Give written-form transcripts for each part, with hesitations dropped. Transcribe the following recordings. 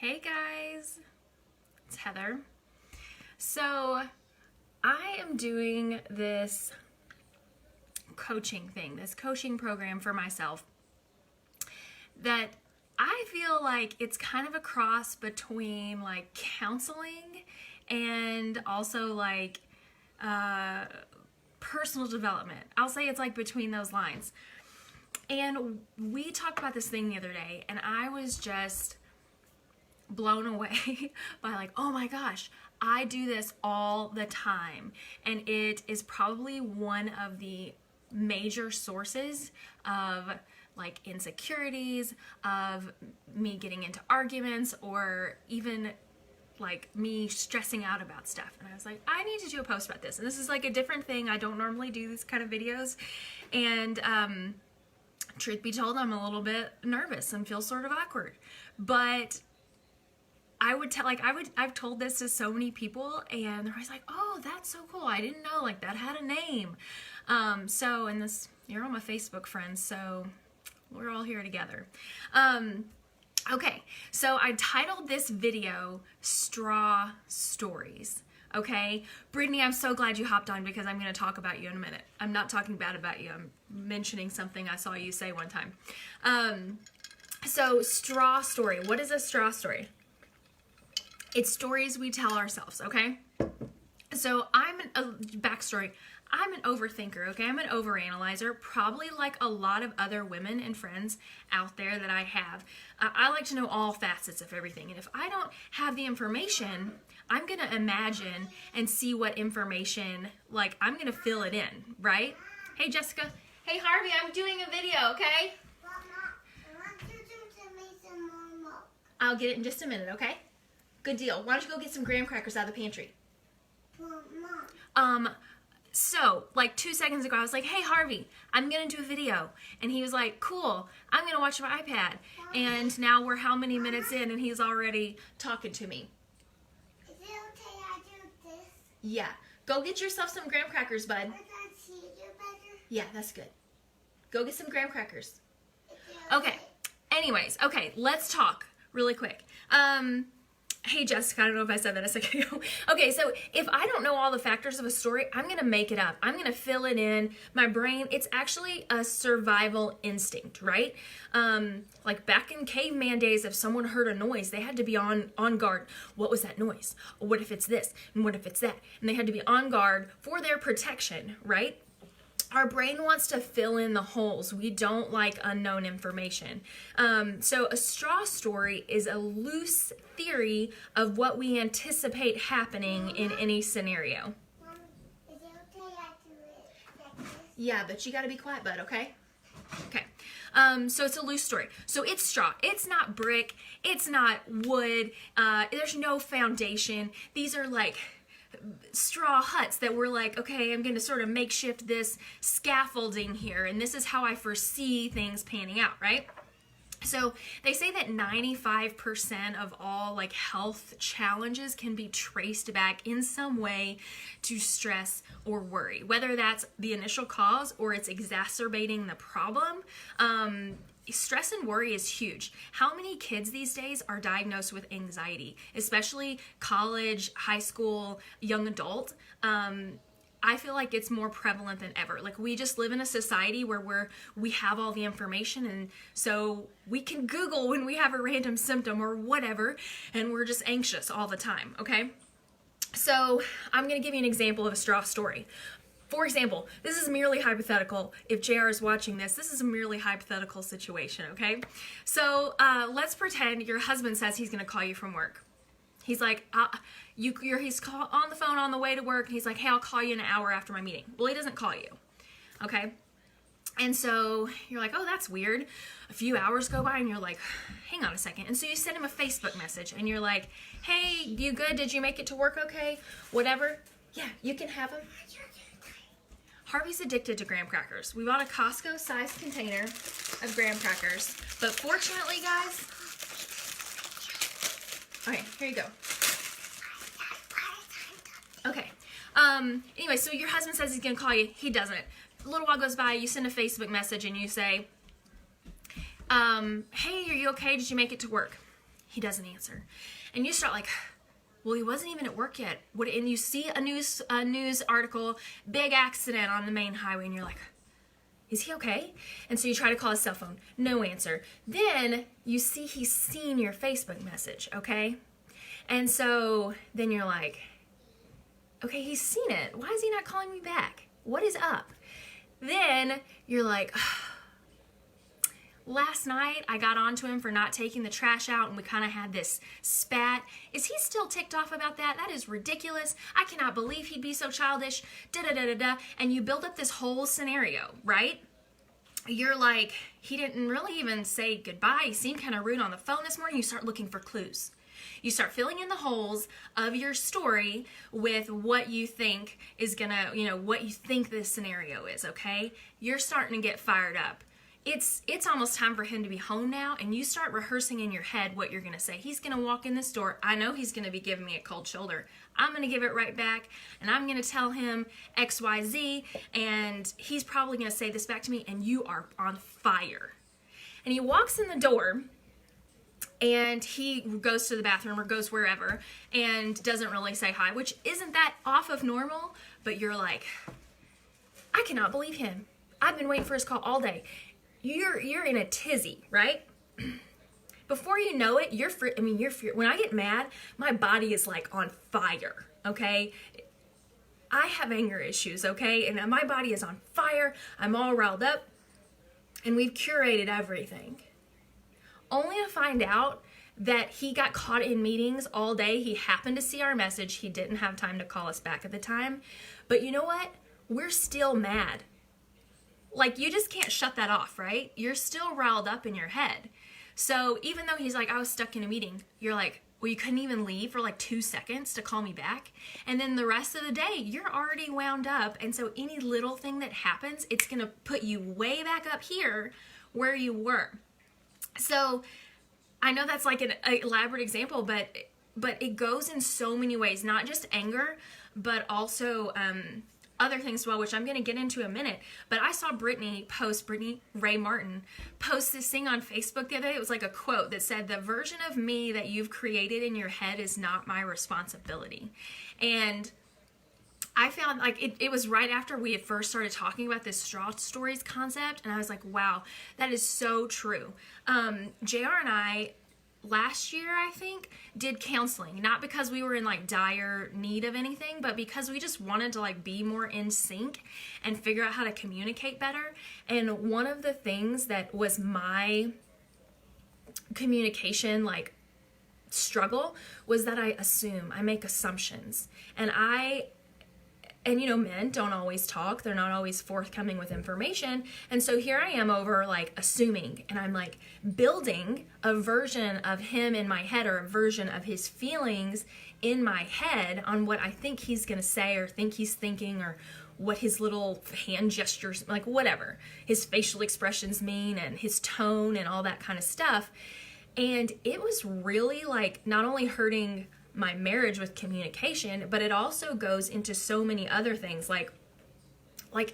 Hey guys, it's Heather. So I am doing this coaching thing, this coaching program for myself that I feel like it's kind of a cross between like counseling and also like personal development. I'll say it's like between those lines. And we talked about this thing the other day and I was just blown away by like, oh my gosh, I do this all the time. And it is probably one of the major sources of like insecurities, of me getting into arguments, or even like me stressing out about stuff. And I was like, I need to do a post about this. And this is like a different thing. I don't normally do these kind of videos. And truth be told, I'm a little bit nervous and feel sort of awkward. But I've told this to so many people and they're always like, oh, that's so cool. I didn't know like that had a name. You're all my Facebook friends, so we're all here together. Okay, so I titled this video Straw Stories. Okay, Brittany, I'm so glad you hopped on because I'm going to talk about you in a minute. I'm not talking bad about you. I'm mentioning something I saw you say one time. So straw story. What is a straw story? It's stories we tell ourselves, okay? So backstory. I'm an overthinker, okay? I'm an overanalyzer, probably like a lot of other women and friends out there that I have. I like to know all facets of everything. And if I don't have the information, I'm going to imagine and see what information, like I'm going to fill it in, right? Hey, Jessica. Hey, Harvey, I'm doing a video, okay? Mama, I want you to give me some more milk. I'll get it in just a minute, okay? Good deal. Why don't you go get some graham crackers out of the pantry? Mom. So, like 2 seconds ago, I was like, hey, Harvey, I'm going to do a video. And he was like, cool, I'm going to watch my iPad. And now we're how many minutes in, and he's already talking to me. Is it okay I do this? Yeah. Go get yourself some graham crackers, bud. Would that see you better? Yeah, that's good. Go get some graham crackers. Is it Okay. Anyways, okay, let's talk really quick. Hey, Jessica, I don't know if I said that a second ago. Okay, so if I don't know all the factors of a story, I'm going to make it up. I'm going to fill it in. My brain, it's actually a survival instinct, right? Like back in caveman days, if someone heard a noise, they had to be on guard. What was that noise? What if it's this? And what if it's that? And they had to be on guard for their protection, right? Our brain wants to fill in the holes. We don't like unknown information. So a straw story is a loose theory of what we anticipate happening in any scenario. Mom, is it okay I do it like this? Yeah, but you gotta be quiet, bud, okay? Okay. So it's a loose story. So it's straw. It's not brick. It's not wood. There's no foundation. These are like straw huts that we're like, okay, I'm going to sort of makeshift this scaffolding here, and this is how I foresee things panning out, right? So they say that 95% of all like health challenges can be traced back in some way to stress or worry, whether that's the initial cause or it's exacerbating the problem. Stress and worry is huge. How many kids these days are diagnosed with anxiety, especially college, high school, young adult? I feel like it's more prevalent than ever. Like we just live in a society where we have all the information, and so we can Google when we have a random symptom or whatever, and we're just anxious all the time, okay? So I'm gonna give you an example of a straw story. For example, this is merely hypothetical. If JR is watching this is a merely hypothetical situation, okay? So let's pretend your husband says he's gonna call you from work. He's like, he's on the phone on the way to work, and he's like, hey, I'll call you in an hour after my meeting. Well, he doesn't call you, okay? And so you're like, oh, that's weird. A few hours go by and you're like, hang on a second. And so you send him a Facebook message and you're like, hey, you good? Did you make it to work okay? Whatever. Yeah, you can have him. Harvey's addicted to graham crackers. We bought a Costco-sized container of graham crackers. But fortunately, guys... Okay, here you go. Okay. Anyway, so your husband says he's going to call you. He doesn't. A little while goes by, you send a Facebook message and you say, hey, are you okay? Did you make it to work? He doesn't answer. And you start like, well, he wasn't even at work yet. And you see a news article, big accident on the main highway, and you're like, is he okay? And so you try to call his cell phone. No answer. Then you see he's seen your Facebook message, okay? And so then you're like, okay, he's seen it. Why is he not calling me back? What is up? Then you're like, last night I got onto him for not taking the trash out, and we kind of had this spat. Is he still ticked off about that? That is ridiculous. I cannot believe he'd be so childish. Da-da-da-da-da. And you build up this whole scenario, right? You're like, he didn't really even say goodbye. He seemed kind of rude on the phone this morning. You start looking for clues. You start filling in the holes of your story with what you think is gonna, what you think this scenario is, okay? You're starting to get fired up. It's almost time for him to be home now, and you start rehearsing in your head what you're gonna say. He's gonna walk in this door. I know he's gonna be giving me a cold shoulder. I'm gonna give it right back, and I'm gonna tell him XYZ, and he's probably gonna say this back to me, and you are on fire. And he walks in the door, and he goes to the bathroom or goes wherever and doesn't really say hi, which isn't that off of normal, but you're like, I cannot believe him. I've been waiting for his call all day. You're in a tizzy, right? Before you know it, you're when I get mad, my body is like on fire, okay? I have anger issues, okay? And my body is on fire. I'm all riled up, and we've curated everything. Only to find out that he got caught in meetings all day. He happened to see our message. He didn't have time to call us back at the time. But you know what? We're still mad. Like, you just can't shut that off, right? You're still riled up in your head. So even though he's like, I was stuck in a meeting, you're like, well, you couldn't even leave for like 2 seconds to call me back. And then the rest of the day, you're already wound up. And so any little thing that happens, it's going to put you way back up here where you were. So I know that's like an elaborate example, but it goes in so many ways, not just anger, but also other things as well, which I'm going to get into in a minute. But I saw Brittany Ray Martin post this thing on Facebook the other day. It was like a quote that said, the version of me that you've created in your head is not my responsibility. And I found like it was right after we had first started talking about this straw stories concept, and I was like, wow, that is so true. JR and I last year, I think, did counseling, not because we were in like dire need of anything, but because we just wanted to like be more in sync and figure out how to communicate better. And one of the things that was my communication like struggle was that I make assumptions, and men don't always talk. They're not always forthcoming with information. And so here I am over like assuming, and I'm like building a version of him in my head, or a version of his feelings in my head on what I think he's going to say, or think he's thinking, or what his little hand gestures, like whatever his facial expressions mean, and his tone and all that kind of stuff. And it was really like not only hurting my marriage with communication, but it also goes into so many other things like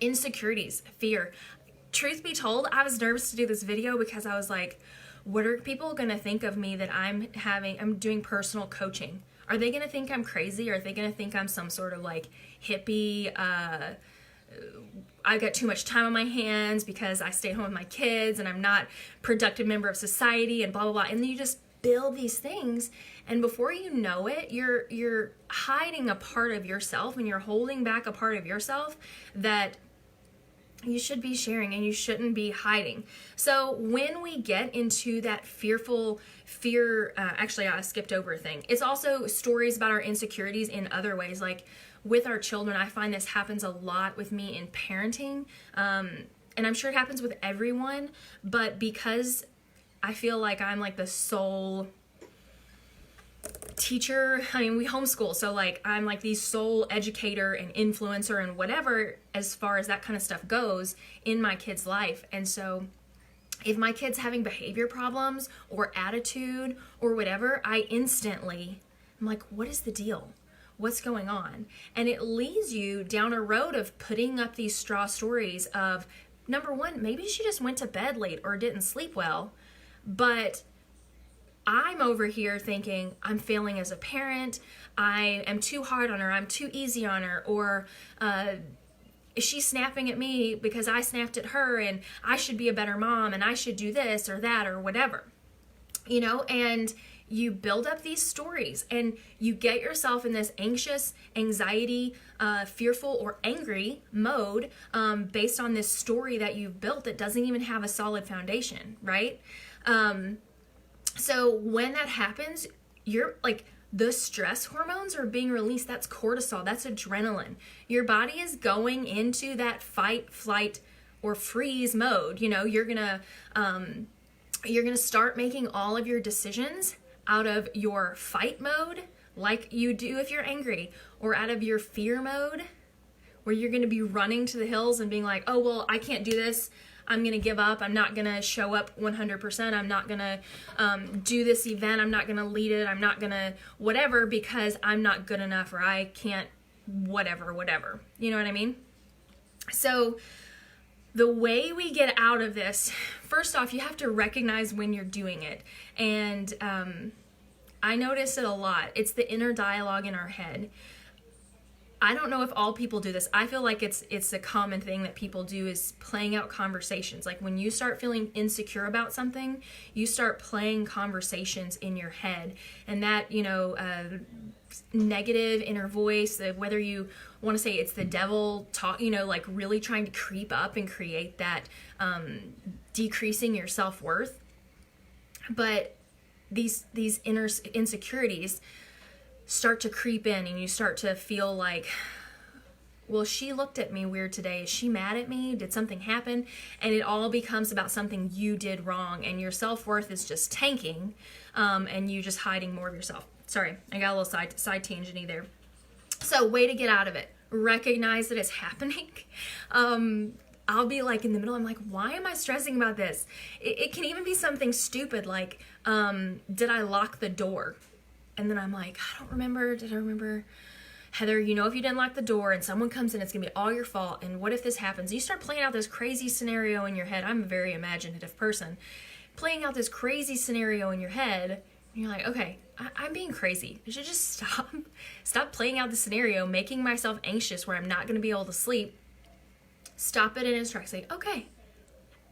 insecurities, fear. Truth be told, I was nervous to do this video because I was like, what are people going to think of me that I'm doing personal coaching? Are they going to think I'm crazy? Or are they going to think I'm some sort of like hippie, I got too much time on my hands because I stay home with my kids and I'm not a productive member of society and blah, blah, blah. And then you just build these things, and before you know it, you're hiding a part of yourself, and you're holding back a part of yourself that you should be sharing and you shouldn't be hiding. So when we get into that fear, actually I skipped over a thing. It's also stories about our insecurities in other ways. Like with our children, I find this happens a lot with me in parenting. And I'm sure it happens with everyone, but because I feel like I'm like the sole teacher. I mean, we homeschool, so like I'm like the sole educator and influencer and whatever as far as that kind of stuff goes in my kid's life. And so if my kid's having behavior problems or attitude or whatever, I'm like, what is the deal? What's going on? And it leads you down a road of putting up these straw stories of, number one, maybe she just went to bed late or didn't sleep well. But I'm over here thinking I'm failing as a parent, I am too hard on her, I'm too easy on her, or is she snapping at me because I snapped at her and I should be a better mom and I should do this or that or whatever, you know, and you build up these stories and you get yourself in this anxious, anxiety, fearful, or angry mode based on this story that you've built that doesn't even have a solid foundation, right? So when that happens, you're like, the stress hormones are being released. That's cortisol, that's adrenaline. Your body is going into that fight, flight, or freeze mode. You know, you're gonna start making all of your decisions out of your fight mode, like you do if you're angry, or out of your fear mode, where you're gonna be running to the hills and being like, oh, well, I can't do this. I'm gonna give up. I'm not gonna show up 100%. I'm not gonna do this event. I'm not gonna lead it. I'm not gonna whatever because I'm not good enough or I can't whatever. You know what I mean? So the way we get out of this, first off, you have to recognize when you're doing it. And I notice it a lot. It's the inner dialogue in our head. I don't know if all people do this. I feel like it's a common thing that people do, is playing out conversations. Like when you start feeling insecure about something, you start playing conversations in your head. And that, you know, negative inner voice, whether you want to say it's the devil talk, you know, like really trying to creep up and create that decreasing your self-worth. But these inner insecurities start to creep in and you start to feel like, well, she looked at me weird today. Is she mad at me? Did something happen? And it all becomes about something you did wrong, and your self-worth is just tanking, and you just hiding more of yourself. Sorry, I got a little side tangent-y there. So way to get out of it. Recognize that it's happening. I'll be like in the middle, I'm like, why am I stressing about this? It can even be something stupid like, did I lock the door? And then I'm like, I don't remember. Did I remember? Heather, you know, if you didn't lock the door and someone comes in, it's going to be all your fault. And what if this happens? You start playing out this crazy scenario in your head. I'm a very imaginative person. Playing out this crazy scenario in your head. And you're like, okay, I'm being crazy. I should just stop playing out the scenario, making myself anxious where I'm not going to be able to sleep. Stop it in its tracks. Say, okay,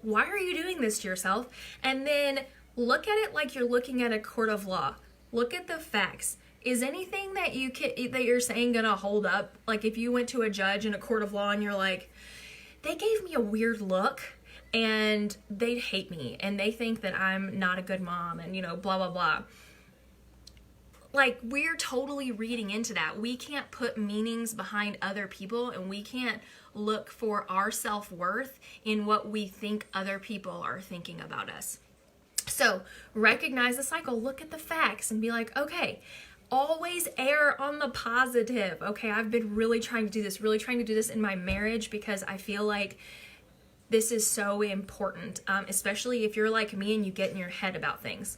why are you doing this to yourself? And then look at it like you're looking at a court of law. Look at the facts. Is anything that you're saying gonna hold up? Like if you went to a judge in a court of law and you're like, they gave me a weird look and they hate me and they think that I'm not a good mom and, you know, blah, blah, blah. Like, we're totally reading into that. We can't put meanings behind other people, and we can't look for our self-worth in what we think other people are thinking about us. So recognize the cycle, look at the facts and be like, okay, always err on the positive. Okay, I've been really trying to do this in my marriage because I feel like this is so important, especially if you're like me and you get in your head about things.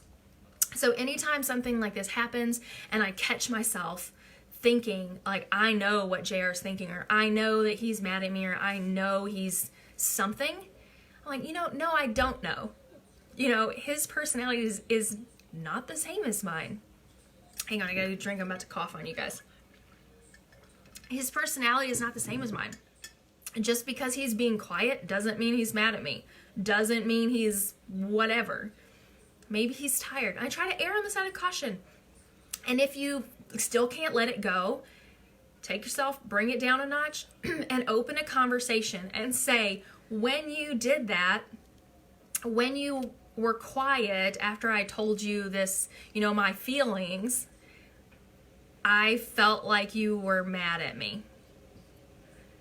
So anytime something like this happens and I catch myself thinking like, I know what JR is thinking, or I know that he's mad at me, or I know he's something, I'm like, you know, no, I don't know. You know, his personality is not the same as mine. Hang on, I gotta drink. I'm about to cough on you guys. His personality is not the same as mine. Just because he's being quiet doesn't mean he's mad at me. Doesn't mean he's whatever. Maybe he's tired. I try to err on the side of caution. And if you still can't let it go, take yourself, bring it down a notch, and open a conversation and say, when you did that, when you were quiet after I told you this, you know, my feelings, I felt like you were mad at me.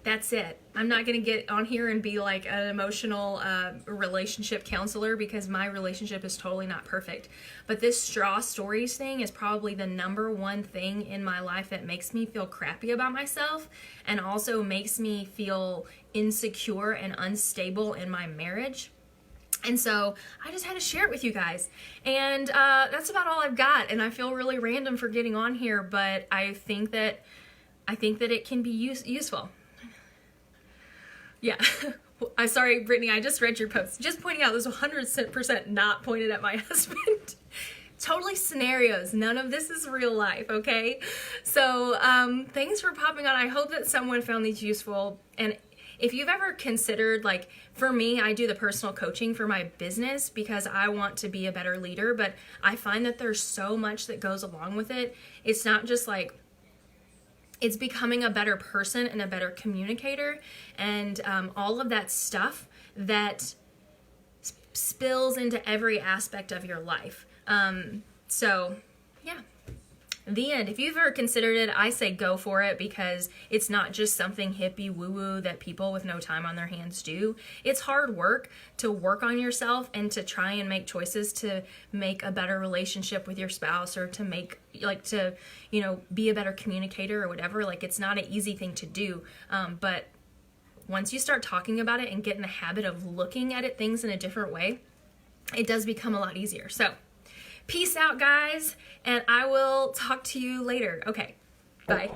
That's it. I'm not going to get on here and be like an emotional relationship counselor, because my relationship is totally not perfect. But this straw stories thing is probably the number one thing in my life that makes me feel crappy about myself, and also makes me feel insecure and unstable in my marriage. And so I just had to share it with you guys. And that's about all I've got. And I feel really random for getting on here, but I think that it can be useful. Yeah. I'm sorry, Brittany, I just read your post. Just pointing out this 100% not pointed at my husband. totally scenarios. None of this is real life, okay? So thanks for popping on. I hope that someone found these useful. And if you've ever considered, like, for me, I do the personal coaching for my business because I want to be a better leader, but I find that there's so much that goes along with it. It's not just like, it's becoming a better person and a better communicator, and all of that stuff that spills into every aspect of your life. So yeah, the end. If you've ever considered it, I say go for it, because it's not just something hippie woo-woo that people with no time on their hands do. It's hard work to work on yourself and to try and make choices to make a better relationship with your spouse, or to make, like, to, you know, be a better communicator or whatever. Like, it's not an easy thing to do. But once you start talking about it and get in the habit of looking at things in a different way, it does become a lot easier. So peace out, guys, and I will talk to you later. Okay, bye.